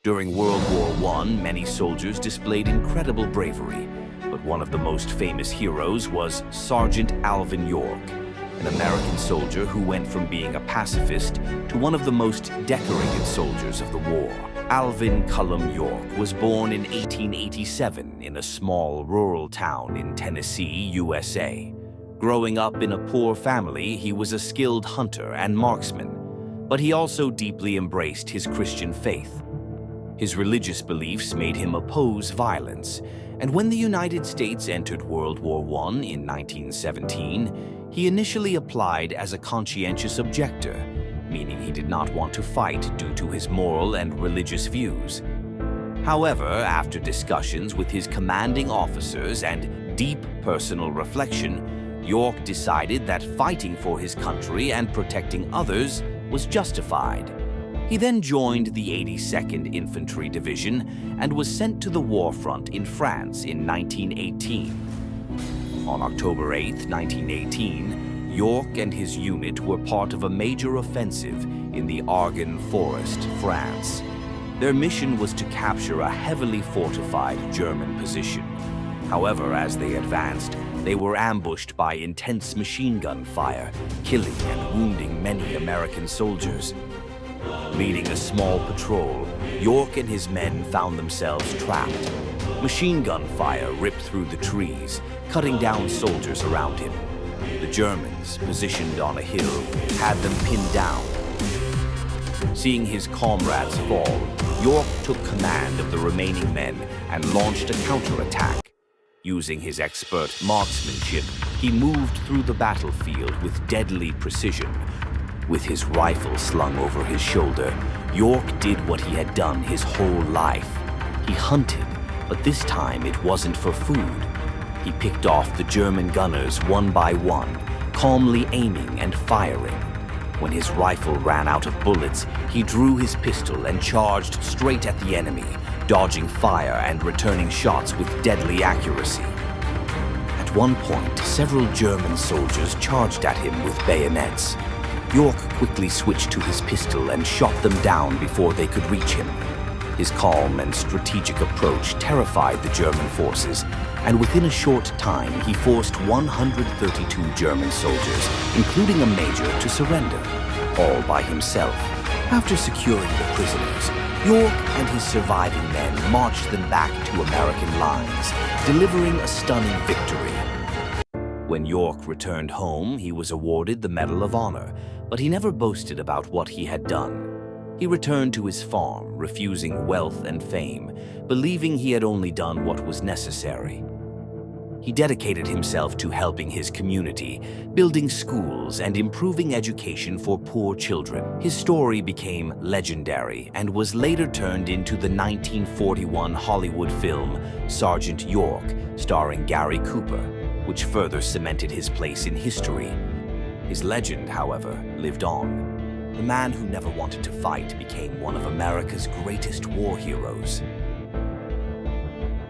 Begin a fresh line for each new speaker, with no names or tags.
During World War I, many soldiers displayed incredible bravery, but one of the most famous heroes was Sergeant Alvin York, an American soldier who went from being a pacifist to one of the most decorated soldiers of the war. Alvin Cullum York was born in 1887 in a small rural town in Tennessee, USA. Growing up in a poor family, he was a skilled hunter and marksman, but he also deeply embraced his Christian faith. His religious beliefs made him oppose violence, and when the United States entered World War I in 1917, he initially applied as a conscientious objector, meaning he did not want to fight due to his moral and religious views. However, after discussions with his commanding officers and deep personal reflection, York decided that fighting for his country and protecting others was justified. He then joined the 82nd Infantry Division and was sent to the war front in France in 1918. On October 8, 1918, York and his unit were part of a major offensive in the Argonne Forest, France. Their mission was to capture a heavily fortified German position. However, as they advanced, they were ambushed by intense machine gun fire, killing and wounding many American soldiers. Leading a small patrol, York and his men found themselves trapped. Machine gun fire ripped through the trees, cutting down soldiers around him. The Germans, positioned on a hill, had them pinned down. Seeing his comrades fall, York took command of the remaining men and launched a counterattack. Using his expert marksmanship, he moved through the battlefield with deadly precision. With his rifle slung over his shoulder, York did what he had done his whole life. He hunted, but this time it wasn't for food. He picked off the German gunners one by one, calmly aiming and firing. When his rifle ran out of bullets, he drew his pistol and charged straight at the enemy, dodging fire and returning shots with deadly accuracy. At one point, several German soldiers charged at him with bayonets. York quickly switched to his pistol and shot them down before they could reach him. His calm and strategic approach terrified the German forces, and within a short time he forced 132 German soldiers, including a major, to surrender, all by himself. After securing the prisoners, York and his surviving men marched them back to American lines, delivering a stunning victory. When York returned home, he was awarded the Medal of Honor, but he never boasted about what he had done. He returned to his farm, refusing wealth and fame, believing he had only done what was necessary. He dedicated himself to helping his community, building schools and improving education for poor children. His story became legendary and was later turned into the 1941 Hollywood film Sergeant York, starring Gary Cooper, which further cemented his place in history. His legend, however, lived on. The man who never wanted to fight became one of America's greatest war heroes.